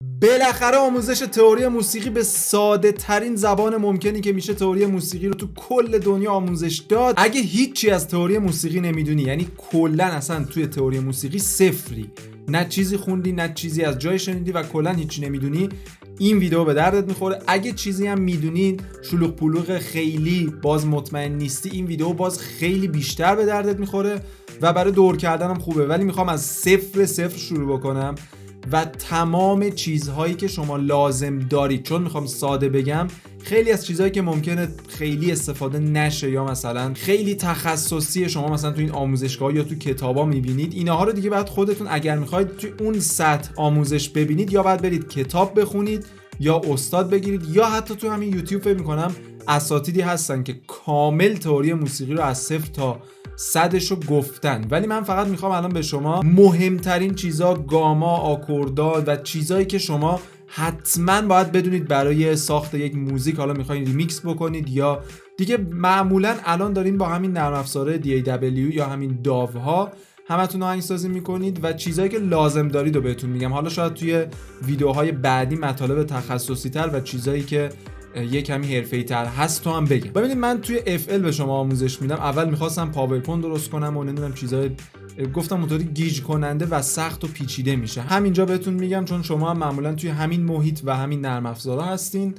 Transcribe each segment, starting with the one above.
بالاخره آموزش تئوری موسیقی به ساده ترین زبان ممکنی که میشه تئوری موسیقی رو تو کل دنیا آموزش داد. اگه هیچی از تئوری موسیقی نمیدونی، یعنی کلا اصلا توی تئوری موسیقی صفری، نه چیزی خوندی نه چیزی از جای شنیدی و کلا هیچی نمیدونی، این ویدیو به دردت میخوره. اگه چیزی هم میدونی شلوغ پلوغ خیلی باز مطمئن نیستی، این ویدیو باز خیلی بیشتر به دردت میخوره و برای دور کردنم خوبه. ولی میخوام از صفر شروع بکنم و تمام چیزهایی که شما لازم دارید، چون میخوام ساده بگم، خیلی از چیزهایی که ممکنه خیلی استفاده نشه یا مثلا خیلی تخصصی شما مثلا تو این آموزشگاه یا تو کتابا میبینید، اینها رو دیگه بعد خودتون اگر میخواید تو اون سطح آموزش ببینید یا بعد برید کتاب بخونید یا استاد بگیرید یا حتی تو همین یوتیوب فکر میکنم اساتیدی هستن که کامل تئوری موسیقی رو از صفر تا صدش رو گفتن. ولی من فقط میخوام الان به شما مهمترین چیزا، گاما، آکوردها و چیزایی که شما حتما باید بدونید برای ساخت یک موزیک، حالا میخواین ریمیکس بکنید یا دیگه معمولا الان دارین با همین نرم افزار DAW یا همین داوها همتون آهنگسازی میکنید و چیزایی که لازم دارید رو بهتون میگم. حالا شاید توی ویدیوهای بعدی مطالب تخصصی تر و چیزایی که یه کمی حرفه‌ای تر هست تو هم بگم. ببینید من توی FL به شما آموزش میدم. اول میخواستم پاورپوینت درست کنم و نمیدونم چیزای، گفتم اونطوری گیج کننده و سخت و پیچیده میشه. همینجا بهتون میگم چون شما هم معمولا توی همین محیط و همین نرم افزارا هستین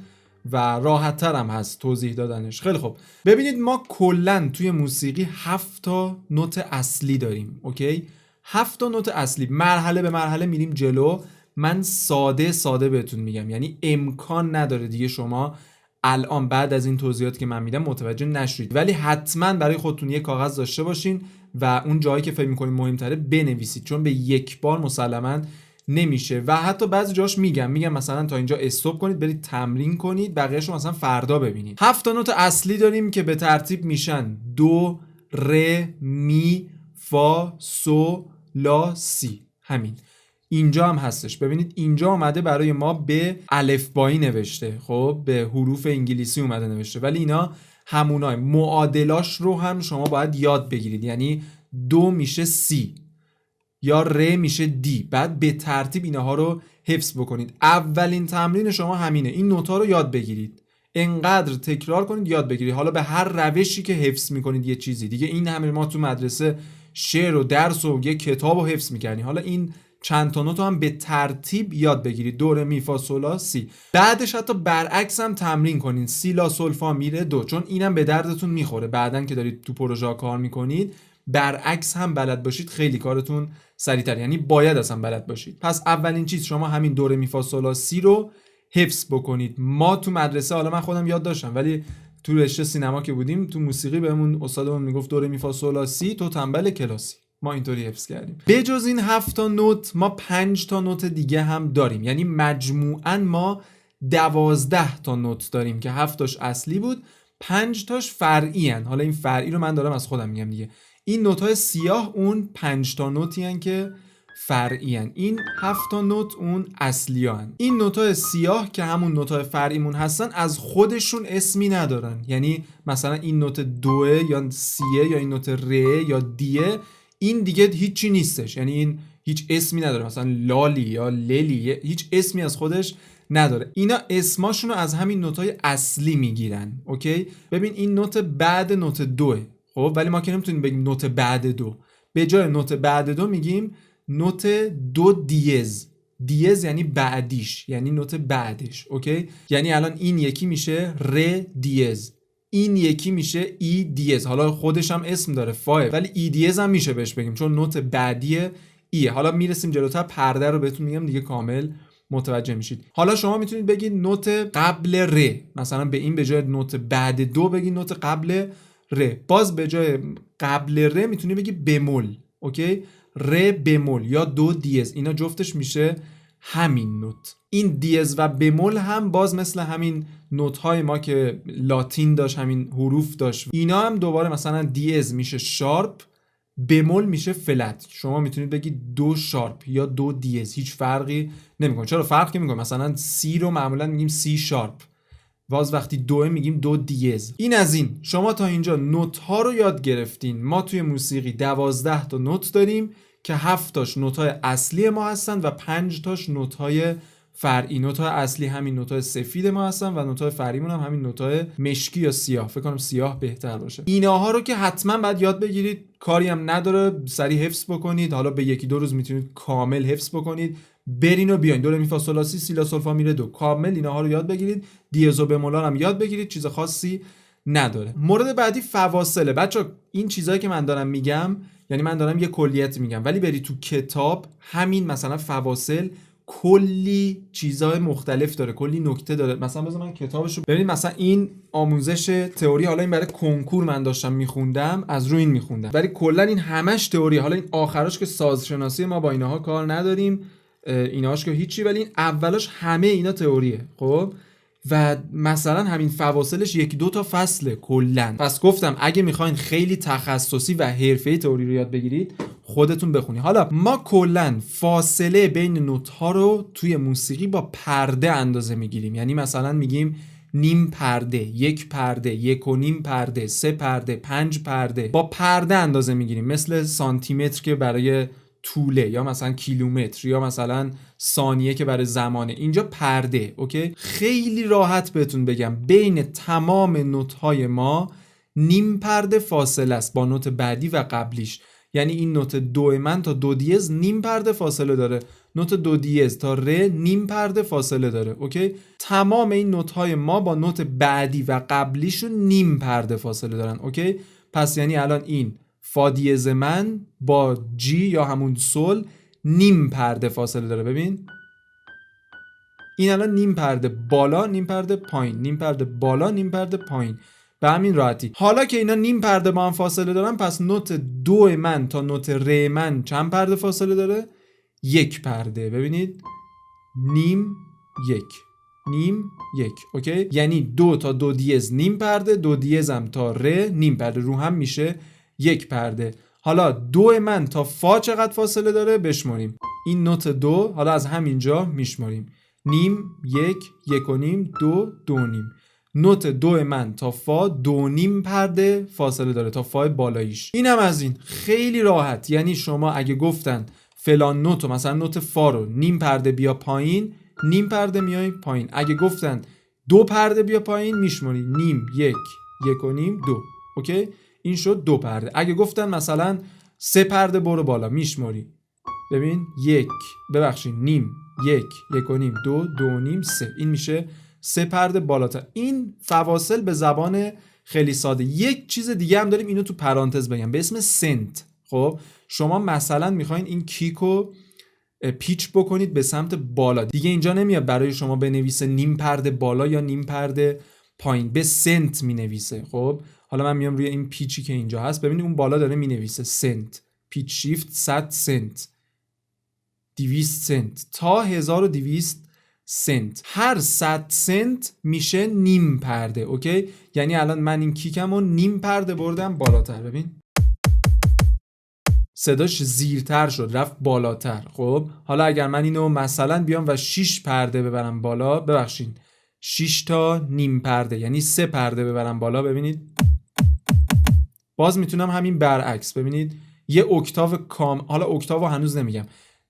و راحت تر هم هست توضیح دادنش. خیلی خوب، ببینید ما کلا توی موسیقی 7 تا نوت اصلی داریم. اوکی، 7 تا نوت اصلی، مرحله به مرحله میریم جلو. من ساده بهتون میگم، یعنی امکان نداره دیگه شما الان بعد از این توضیحاتی که من میدم متوجه نشید، ولی حتما برای خودتون یه کاغذ داشته باشین و اون جایی که فکر می‌کنید مهم‌تره بنویسید، چون به یک بار مسلماً نمیشه و حتی بعضی جاش میگم مثلا تا اینجا استاپ کنید، برید تمرین کنید، بقیه‌شو مثلا فردا ببینید. 7 تا نوت اصلی داریم که به ترتیب میشن دو، ر، می، فا، سو، لا، سی. همین اینجا هم هستش. ببینید اینجا اومده برای ما به الفبایی نوشته، خب به حروف انگلیسی اومده نوشته، ولی اینا همونای معادلاش رو هم شما باید یاد بگیرید. یعنی دو میشه سی یا ر میشه دی، بعد به ترتیب اینها رو حفظ بکنید. اولین تمرین شما همینه، این نوتا رو یاد بگیرید، انقدر تکرار کنید یاد بگیرید. حالا به هر روشی که حفظ میکنید یه چیزی دیگه، این همه ما تو مدرسه شعر و درس و یه کتاب رو حفظ میکردیم، حالا این چند تا نوت هم به ترتیب یاد بگیرید، دو ر می فا سو لا سی. بعدش حتی برعکس هم تمرین کنید، سی لا سول فا می ره دو، چون اینم به دردتون میخوره بعدن که دارید تو پروژه کار میکنید. برعکس هم بلد باشید خیلی کارتون سریعتر، یعنی باید اصلا بلد باشید. پس اولین چیز شما همین دو ر می فا سو لا سی رو حفظ بکنید. ما تو مدرسه، حالا من خودم یاد داشتم، ولی تو رشته سینما که بودیم تو موسیقی بهمون استادمون میگفت دو ر می فا سو لا سی، تو تنبل کلاسی. ما اینطوری حفظ کردیم. بجز این 7 تا نوت ما 5 تا نوت دیگه هم داریم، یعنی مجموعاً ما 12 تا نوت داریم که 7 تاش اصلی بود، 5 تاش فرعی ان. حالا این فرعی رو من دارم از خودم میگم دیگه. این نوت‌های سیاه اون 5 تا نوتی ان که فرعی ان، این 7 تا نوت اون اصلی ان. این نوت‌های سیاه که همون نوت‌های فرعیمون هستن از خودشون اسمی ندارن، یعنی مثلا این نوت دوه یا سیه یا این نوت ره یا دیه، این دیگه هیچی نیستش، یعنی این هیچ اسمی نداره، مثلا لالی یا لیلی هیچ اسمی از خودش نداره. اینا اسماشونو از همین نوتای اصلی میگیرن. اوکی، ببین این نوت بعد نوت دوه، خب ولی ما که نمیتونیم بگیم نوت بعد دو، به جای نوت بعد دو میگیم نوت دو دیز. دیز یعنی بعدیش، یعنی نوت بعدش. اوکی، یعنی الان این یکی میشه ر دیز، این یکی میشه ای دیز، حالا خودش هم اسم داره فاه، ولی ای دیز هم میشه بهش بگیم چون نوت بعدی ایه. حالا میرسیم جلوتر پرده رو بهتون میگم دیگه کامل متوجه میشید. حالا شما میتونید بگید نوت قبل ر، مثلا به این به جای نوت بعد دو بگید نوت قبل ر، باز به جای قبل ر میتونی بگی بمول. اوکی، ر بمول یا دو دیز، اینا جفتش میشه همین نوت. این دیز و بمول هم باز مثل همین نوت های ما که لاتین داشت، همین حروف داشت، اینا هم دوباره مثلا دیز میشه شارپ، بمول میشه فلت. شما میتونید بگید دو شارپ یا دو دیز، هیچ فرقی نمیکنه. چرا فرقی میکنه؟ مثلا سی رو معمولا میگیم سی شارپ، باز وقتی دوه میگیم دو دیز. این از این. شما تا اینجا نوت ها رو یاد گرفتین. ما توی موسیقی 12 تا نوت داریم که 7 تاش نوت های اصلی ما هستن و 5 تاش نوت های فرعی. نوت‌های اصلی همین نوت‌های سفید ما هستن و نوت‌های فرعیمون هم همین نوت‌های مشکی یا سیاه. فکر کنم سیاه بهتر باشه. ایناها رو که حتما باید یاد بگیرید، کاری هم نداره، سریع حفظ بکنید. حالا به یکی دو روز میتونید کامل حفظ بکنید. برین و بیاین. دو ره می فا sol لا سی لا سول فا می ره دو. کامل ایناها رو یاد بگیرید. دیز و بمولار هم یاد بگیرید. چیز خاصی نداره. مورد بعدی فواصله. بچا این چیزایی که من دارم میگم، یعنی من دارم یه کلیت میگم، ولی بری تو کتاب همین مثلا فواصل کلی چیزای مختلف داره، کلی نکته داره. مثلا بذار من کتابشو ببینید. مثلا این آموزش تئوری، حالا این برای کنکور من داشتم میخوندم، از رو این میخوندم، ولی کلا این همش تئوری. حالا این آخراش که سازشناسی ما با اینها کار نداریم، ایناش که هیچی، ولی این اولاش همه اینا تئوریه. خب و مثلا همین فواصلش یکی دو تا فصله کلا. پس گفتم اگه میخواین خیلی تخصصی و حرفه‌ای تئوری رو یاد بگیرید، خودتون بخونید. حالا ما کلا فاصله بین نوت ها رو توی موسیقی با پرده اندازه میگیریم. یعنی مثلا میگیم نیم پرده، یک پرده، یک و نیم پرده، سه پرده، 5 پرده. با پرده اندازه میگیریم، مثل سانتیمتر که برای طوله، یا مثلا کیلومتر، یا مثلا ثانیه که برای زمانه. اینجا پرده. اوکی، خیلی راحت بهتون بگم بین تمام نوت‌های ما نیم پرده فاصله است با نوت بعدی و قبلیش. یعنی این نوت دو من تا دو دیز نیم پرده فاصله داره، نوت دو دیز تا ره نیم پرده فاصله داره. اوکی، تمام این نوت‌های ما با نوت بعدی و قبلیشون نیم پرده فاصله دارن. اوکی، پس یعنی الان این فا دیز من با جی یا همون سول نیم پرده فاصله داره. ببین این الان نیم پرده بالا، نیم پرده پایین، نیم پرده بالا، نیم پرده پایین، به همین راحتی. حالا که اینا نیم پرده با هم فاصله دارن، پس نوت دو من تا نوت ره من چند پرده فاصله داره؟ یک پرده. ببینید نیم یک، نیم یک. اوکی، یعنی دو تا دو دیز نیم پرده، دو دیزم تا ره نیم پرده، رو هم میشه یک پرده. حالا دو من تا فا چقدر فاصله داره؟ بشماریم. این نوت دو، حالا از همینجا میشماریم. نیم، یک، یک و نیم، دو، دو نیم. نوت دو من تا فا دو نیم پرده فاصله داره تا فای بالاییش. اینم از این. خیلی راحت. یعنی شما اگه گفتن فلان نوت، مثلا نوت فا رو نیم پرده بیا پایین، نیم پرده میای پایین. اگه گفتن دو پرده بیا پایین، میشماری نیم، یک، یک و نیم، دو. اوکی، این شد دو پرده. اگه گفتن مثلا سه پرده برو بالا، میشماری. ببین یک، ببخشید نیم، یک، یک و نیم، دو، دو و نیم، سه. این میشه سه پرده بالاتر. این فواصل به زبان خیلی ساده. یک چیز دیگه هم داریم، اینو تو پرانتز بگم، به اسم سنت. خب شما مثلا میخواین این کیکو پیچ بکنید به سمت بالا، دیگه اینجا نمیاد برای شما بنویسه نیم پرده بالا یا نیم پرده پایین، به سنت مینویسه. خب حالا من میام روی این پیچی که اینجا هست، ببینید اون بالا داره مینویسه سنت، پیچ شیفت 100 سنت، 200 سنت تا 1200 سنت. هر 100 سنت میشه نیم پرده. اوکی، یعنی الان من این کیکمو نیم پرده بردم بالاتر. ببین صداش زیرتر شد، رفت بالاتر. خب حالا اگر من اینو مثلا بیام و 6 پرده ببرم بالا، ببخشید 6 تا نیم پرده یعنی 3 پرده ببرم بالا، ببینید باز میتونم همین برعکس. ببینید یه اکتاو حالا اکتاو هنوز نمیگم،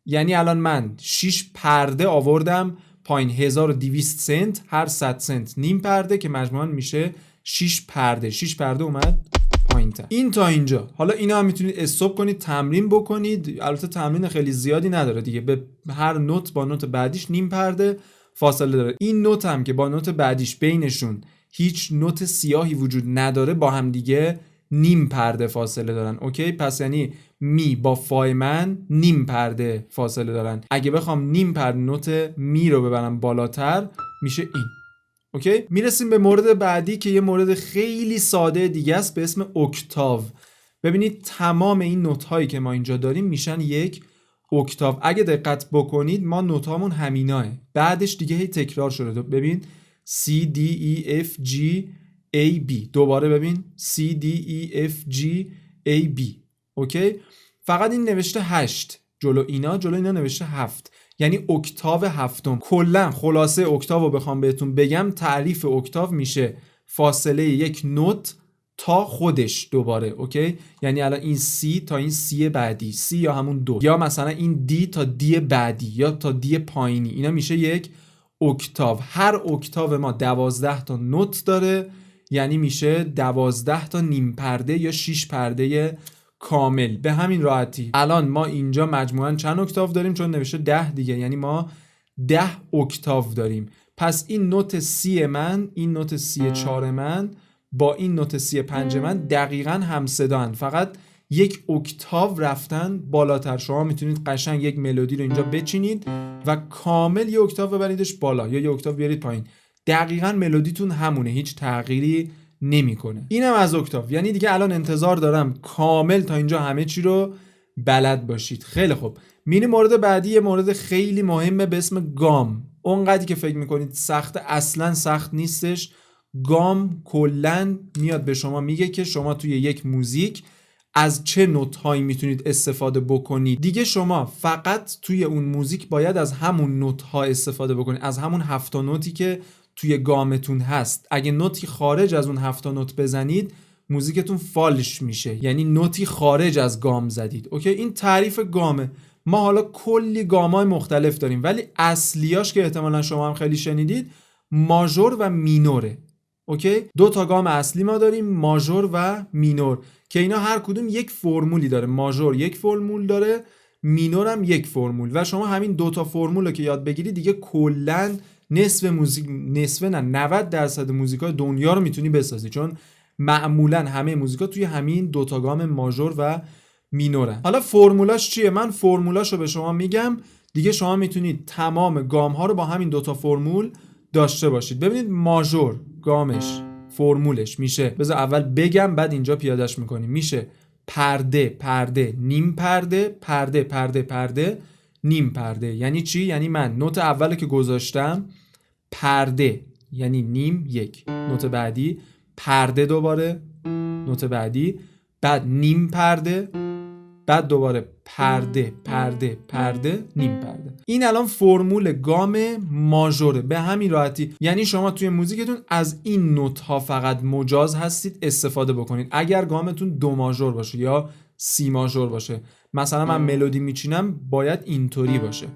یعنی الان من 6 پرده آوردم پایین، 1200 سنت، هر 100 سنت نیم پرده که مجموعاً میشه 6 پرده. 6 پرده اومد پایین‌تر. این تا اینجا. حالا اینا هم میتونید استاپ کنید، تمرین بکنید. البته تمرین خیلی زیادی نداره دیگه، به هر نوت با نوت بعدیش نیم پرده فاصله داره. این نوت هم که با نوت بعدیش بینشون هیچ نوت سیاهی وجود نداره، با هم دیگه نیم پرده فاصله دارن. اوکی، پس یعنی می با فای من نیم پرده فاصله دارن. اگه بخوام نیم پرده نوت می رو ببرم بالاتر، میشه این. اوکی، میرسیم به مورد بعدی که یه مورد خیلی ساده دیگه است به اسم اکتاو. ببینید تمام این نوت هایی که ما اینجا داریم میشن یک اکتاو. اگه دقت بکنید ما نوت هامون همیناه، بعدش دیگه هی تکرار شده. ببین C D E F G A B، دوباره ببین C D E F G A B. اوکی، فقط این نوشته 8 جلو اینا نوشته 7، یعنی اکتاو هفتم. کلا خلاصه اکتاو رو بخوام بهتون بگم، تعریف اکتاو میشه فاصله یک نوت تا خودش دوباره. اوکی، یعنی الان این سی تا این سی بعدی، سی یا همون دو، یا مثلا این دی تا دی بعدی، یا تا دی پایینی، اینا میشه یک اکتاو. هر اکتاو ما 12 تا نوت داره، یعنی میشه 12 تا نیم پرده یا 6 پرده کامل. به همین راحتی الان ما اینجا مجموعاً چند اکتاو داریم؟ چون نوشته 10 دیگه، یعنی ما 10 اکتاو داریم. پس این نوت سی من، این نوت سی 4 من با این نوت سی 5 من دقیقاً همصدان، فقط یک اکتاو رفتن بالاتر. شما میتونید قشنگ یک ملودی رو اینجا بچینید و کامل یک اکتاو ببریدش بالا یا یک اکتاو بیارید پایین، دقیقاً ملودیتون همونه، هیچ تغییری نمیکنه. اینم از اکتاو. یعنی دیگه الان انتظار دارم کامل تا اینجا همه چی رو بلد باشید. خیلی خوب، میریم مورد بعدی. یه مورد خیلی مهمه به اسم گام. اونقدری که فکر میکنید سخت، اصلا سخت نیستش. گام کلن میاد به شما میگه که شما توی یک موزیک از چه نوت هایی میتونید استفاده بکنید. دیگه شما فقط توی اون موزیک باید از همون نوت ها استفاده بکنید، از همون 7 نوتی که توی گامتون هست. اگه نوتی خارج از اون 7 نوت بزنید موزیکتون فالش میشه، یعنی نوتی خارج از گام زدید. اوکی، این تعریف گامه. ما حالا کلی گامای مختلف داریم، ولی اصلیاش که احتمالا شما هم خیلی شنیدید ماژور و مینوره. اوکی، 2 تا گام اصلی ما داریم، ماژور و مینور، که اینا هر کدوم یک فرمولی داره. ماژور یک فرمول داره، مینور هم یک فرمول، و شما همین 2 تا فرمول رو که یاد بگیری دیگه کلاً نصف 90% موزیکای دنیا رو میتونی بسازی، چون معمولاً همه موزیکا توی همین 2 تا گام ماژور و مینورن. حالا فرمولاش چیه؟ من فرمولاشو به شما میگم، دیگه شما میتونید تمام گام ها رو با همین 2 تا فرمول داشته باشید. ببینید ماژور گامش فرمولش میشه، بذار اول بگم بعد اینجا پیادهش میکنیم، میشه پرده پرده نیم پرده پرده پرده پرده نیم پرده. یعنی چی؟ یعنی من نوت اول که گذاشتم پرده یعنی نیم یک، نوت بعدی پرده دوباره، نوت بعدی بعد نیم پرده، بعد دوباره پرده پرده پرده نیم پرده. این الان فرمول گام ماژوره. به همین راحتی یعنی شما توی موزیکتون از این نوت ها فقط مجاز هستید استفاده بکنید. اگر گامتون دو ماژور باشه یا سی ماژور باشه، مثلا من ملودی میچینم باید اینطوری باشه.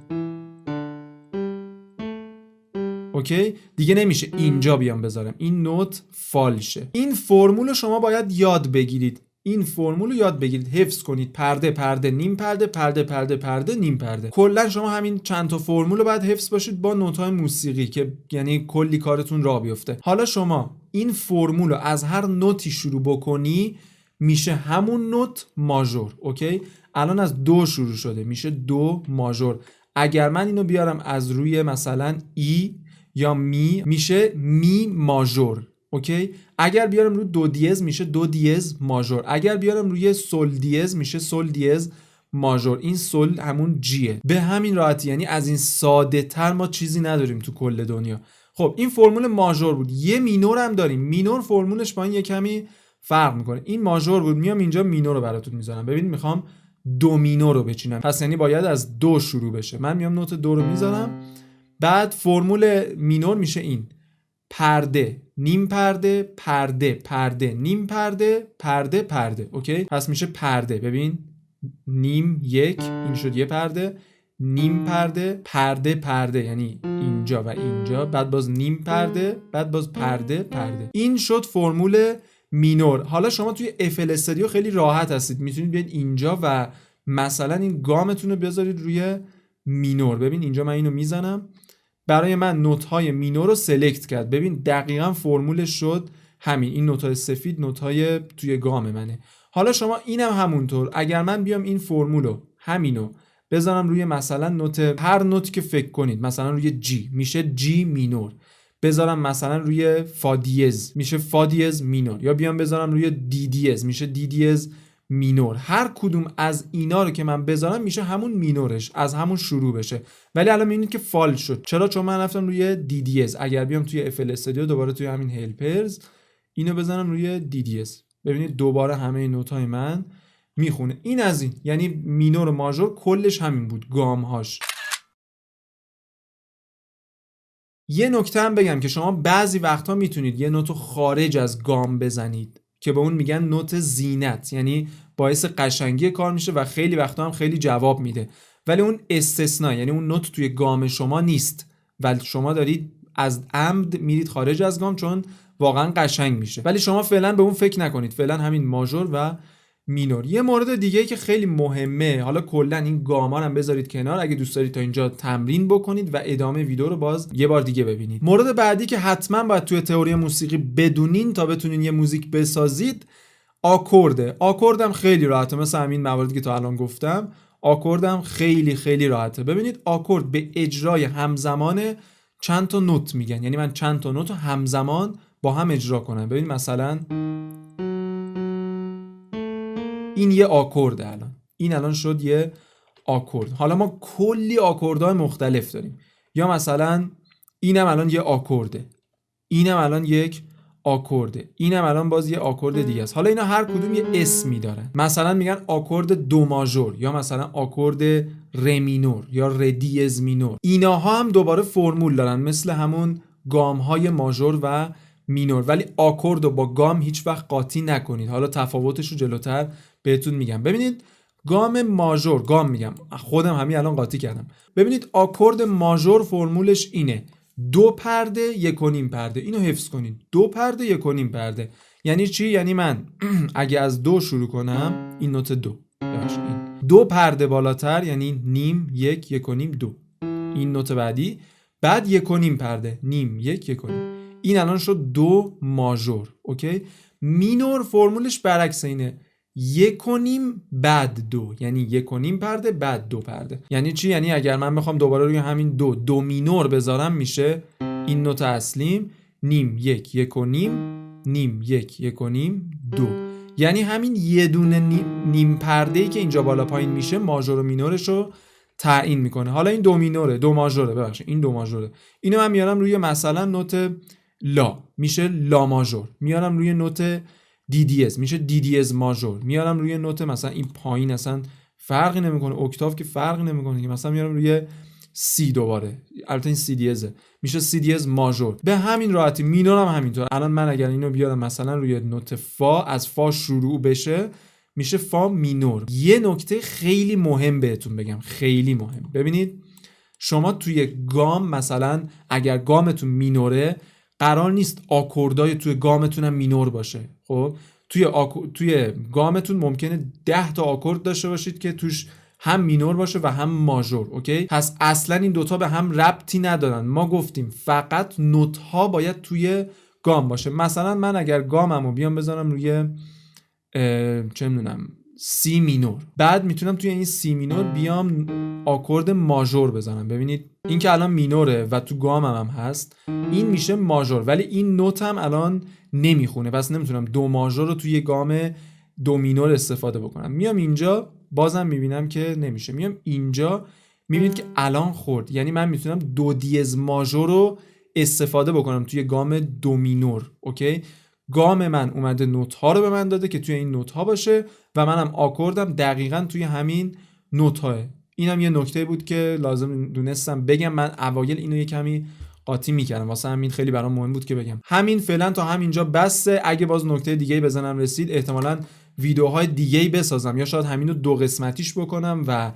اوکی، دیگه نمیشه اینجا بیام بذارم، این نوت فالشه. این فرمول شما باید یاد بگیرید، این فرمول رو یاد بگیرید، حفظ کنید. پرده پرده نیم پرده پرده پرده پرده نیم پرده. کلا شما همین چند تا فرمول رو باید حفظ باشید با نوت‌های موسیقی که یعنی کلی کارتون راه بیفته. حالا شما این فرمول رو از هر نوتی شروع بکنی میشه همون نوت ماژور. اوکی، الان از دو شروع شده میشه دو ماژور. اگر من اینو بیارم از روی مثلا ای یا می میشه می ماژور. اوکی، اگر بیارم روی دو دیز میشه دو دیز ماژور، اگر بیارم روی سول دیز میشه سول دیز ماژور. این سول همون جیه. به همین راحتی، یعنی از این ساده تر ما چیزی نداریم تو کل دنیا. خب این فرمول ماژور بود. یه مینور هم داریم، مینور فرمولش با این یه کمی فرق میکنه. این ماژور بود، میام اینجا مینور رو براتون میذارم. ببین میخوام دو مینور رو بچینم، پس یعنی باید از دو شروع بشه. من میام نوت دو رو میذارم، بعد فرمول مینور میشه این: پرده نیم پرده پرده پرده نیم پرده پرده پرده. اوکی، پس میشه پرده. ببین نیم یک، این شد یه پرده، نیم پرده پرده پرده یعنی اینجا و اینجا، بعد باز نیم پرده، بعد باز پرده پرده. این شد فرمول مینور. حالا شما توی FL استودیو خیلی راحت هستید، میتونید بیاید اینجا و مثلا این گامتون رو بذارید روی مینور. ببین اینجا من اینو میزنم، برای من نوت‌های مینور رو سلکت کرد. ببین دقیقاً فرمولش شد همین، این نوت‌های سفید نوت‌های توی گام منه. حالا شما اینم همونطور، اگر من بیام این فرمولو همینو بذارم روی مثلا نوت، هر نوتی که فکر کنید، مثلا روی جی میشه جی مینور، بذارم مثلا روی فا دیز میشه فا دیز مینور، یا بیام بذارم روی دی دیز میشه دی دیز مینور. هر کدوم از اینا رو که من بذارم میشه همون مینورش، از همون شروع بشه. ولی الان میبینید که فال شد. چرا؟ چون من رفتم روی دی دیز. اگر بیام توی FL استودیو دوباره توی همین هلپرز اینو بزنم روی دی دیز، ببینید دوباره همه نوت‌های من میخونه. این از این، یعنی مینور و ماژور کلش همین بود گام‌هاش. یه نکته هم بگم که شما بعضی وقتا میتونید یه نوتو خارج از گام بزنید که به اون میگن نوت زینت، یعنی باعث قشنگی کار میشه و خیلی وقتا هم خیلی جواب میده. ولی اون استثنا، یعنی اون نوت توی گام شما نیست و شما دارید از عمد میرید خارج از گام چون واقعا قشنگ میشه. ولی شما فعلا به اون فکر نکنید، فعلا همین ماژور و مینور. یه مورد دیگه که خیلی مهمه، حالا کلا این گاما رو هم بذارید کنار، اگه دوست دارید تا اینجا تمرین بکنید و ادامه ویدیو رو باز یه بار دیگه ببینید. مورد بعدی که حتما باید توی تئوری موسیقی بدونین تا بتونین یه موزیک بسازید، آکورده. آکوردم خیلی راحته، مثل همین مواردی که تا الان گفتم، آکوردم خیلی خیلی راحته. ببینید آکورد به اجرای همزمان چند تا نوت میگن، یعنی من چند تا نوت رو همزمان با هم اجرا کنم. ببین مثلا این یه آکورد، این الان شد یه آکورد. حالا ما کلی آکوردهای مختلف داریم، یا مثلا اینم الان یه آکورده، اینم الان یک آکورده، اینم الان باز یه آکورد دیگه است. حالا اینا هر کدوم یه اسمی دارن، مثلا میگن آکورد دو ماژور، یا مثلا آکورد ر مینور یا ر دیز مینور. ایناها هم دوباره فرمول دارن مثل همون گام های ماژور و مینور، ولی آکورد رو با گام هیچ وقت قاطی نکنید. حالا تفاوتش رو جلوتر بهتون میگم. ببینید گام ماژور، گام میگم خودم همین الان قاطی کردم. ببینید آکورد ماژور فرمولش اینه: 2 پرده 1.5 پرده. اینو حفظ کنید، 2 پرده 1.5 پرده. یعنی چی؟ یعنی من اگه از 2 شروع کنم، این نوت 2 باشه، این 2 پرده بالاتر یعنی نیم 1 1.5 2، این نوت بعدی، بعد 1.5 پرده نیم 1 1.5. این الان شد دو ماژور. اوکی. مینور فرمولش برعکس اینه: 1.5 بعد 2، یعنی 1.5 پرده بعد 2 پرده. یعنی چی؟ یعنی اگر من بخوام دوباره روی همین دو مینور بذارم، میشه این نوت اصلیم نیم 1 1.5 نیم 1 1.5 2. یعنی همین یه دونه نیم پرده‌ای که اینجا بالا پایین میشه ماژور و مینورش رو تعیین میکنه. حالا این دو مینوره، دو ماژوره، ببخشید این دو ماژوره. اینو من میارم روی مثلا نوت لا، میشه لا ماژور. میارم روی نوت دی دیز، میشه دی دیز ماژور. میارم روی نوت مثلا این پایین اصلا فرقی نمیکنه، اکتاف که فرقی نمیکنه که، مثلا میارم روی سی دوباره، البته این سی دیزه، میشه سی دیز ماژور. به همین راحتی مینور هم همینطور. الان من اگر اینو بیارم مثلا روی نوت فا، از فا شروع بشه میشه فا مینور. یه نکته خیلی مهم بهتون بگم، خیلی مهم. ببینید شما توی گام، مثلا اگر گامتون مینوره، قرار نیست آکوردای توی گامتون هم مینور باشه. خب توی گامتون ممکنه 10 تا آکورد داشته باشید که توش هم مینور باشه و هم ماژور. اوکی، پس اصلا این دوتا به هم ربطی ندارن. ما گفتیم فقط نوت ها باید توی گام باشه. مثلا من اگر گاممو بیام بذارم روی چه میدونم سی مینور، بعد میتونم توی این سی مینور بیام آکورد ماژور بزنم. ببینید این که الان مینوره و تو گامم هم هست، این میشه ماژور، ولی این نوتم الان نمیخونه، پس نمیتونم دو ماژور رو توی گام دو مینور استفاده بکنم. میام اینجا بازم میبینم که نمیشه. میام اینجا میبینید که الان خورد، یعنی من میتونم دو دیز ماژور رو استفاده بکنم توی گام دو مینور. اوکی، گام من اومده نوت ها رو به من داده که توی این نوت ها باشه و منم آکوردم دقیقاً توی همین نوت ها. اینم یه نکته بود که لازم دونستم بگم. من اوایل اینو یه کمی قاطی میکردم، واسه همین خیلی برام مهم بود که بگم. همین فعلا تا همینجا بسه. اگه باز نکته دیگه بزنم رسید، احتمالاً ویدیوهای دیگه‌ای بسازم، یا شاید همینو 2 قسمتیش بکنم و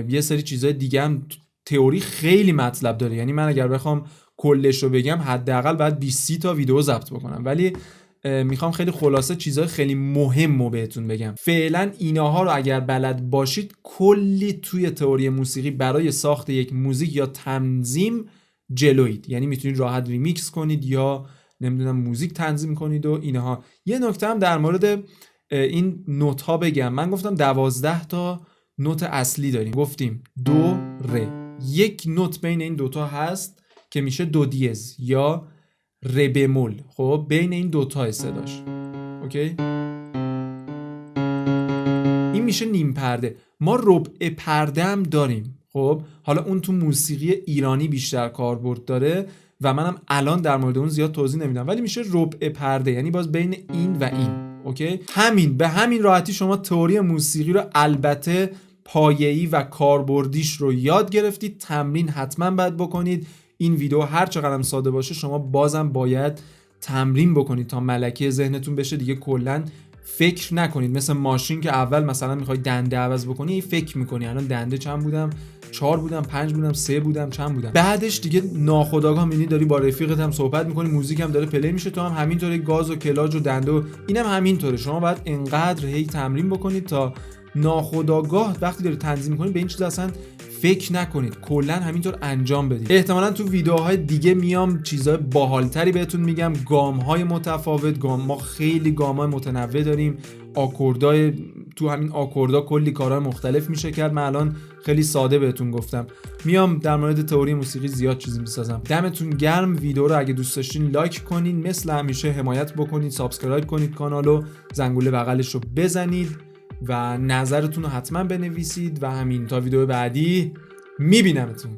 یه سری چیزای دیگه هم. تئوری خیلی مطلب داره، یعنی من اگر بخوام کلش رو بگم حداقل بعد 20 تا ویدیو ضبط بکنم، ولی میخوام خیلی خلاصه چیزای خیلی مهم رو بهتون بگم. فعلا ایناها رو اگر بلد باشید، کلی توی تئوری موسیقی برای ساخت یک موزیک یا تنظیم جلوید. یعنی میتونید راحت ریمیکس کنید یا نمیدونم موزیک تنظیم کنید و اینها. یه نکته هم در مورد این نوت ها بگم. من گفتم 12 تا نوت اصلی داریم، گفتیم دو ر. یک نوت بین این دوتا هست که میشه دو دیز یا ر بمول. خب بین این دوتا صداش. اوکی، این میشه نیم پرده. ما ربع پرده هم داریم. خب حالا اون تو موسیقی ایرانی بیشتر کاربرد داره و منم الان در مورد اون زیاد توضیح نمیدم، ولی میشه ربع پرده، یعنی باز بین این و این. اوکی، به همین راحتی شما تئوری موسیقی رو، البته پایه‌ای و کاربردیش رو یاد گرفتید. تمرین حتما باید بکنید. این ویدیو هر چقدر هم ساده باشه، شما بازم باید تمرین بکنید تا ملکه ذهنتون بشه. دیگه کلا فکر نکنید مثل ماشین که اول مثلا میخوای دنده عوض بکنی، فکر میکنی الان دنده چند بودم 4 بودم، 5 بودم، 3 بودم، چند بودم. بعدش دیگه ناخودآگاه میبینی داری با رفیقت هم صحبت میکنی، موزیک هم داره پلی میشه، تو هم همینطوره، گاز و کلاج و دنده و اینم همینطوره. شما باید انقدر هی تمرین بکنید تا ناخودآگاه وقتی داری تنظیم میکنید به این چیز اصلا فکر نکنید، کلا همینطور انجام بدید. احتمالاً تو ویدیوهای دیگه میام چیزای باحالتری بهتون میگم، گام‌های متفاوت، ما خیلی گام‌های متنوع داریم، آکوردای تو همین آکوردا کلی کارهای مختلف میشه کرد. من الان خیلی ساده بهتون گفتم، میام در مورد تئوری موسیقی زیاد چیزی میسازم. دمتون گرم. ویدیو رو اگه دوست داشتین لایک کنین، مثل همیشه حمایت بکنید، سابسکرایب کنید کانالو، زنگوله بغلش رو بزنید و نظرتون رو حتما بنویسید و همین تا ویدیو بعدی میبینمتون.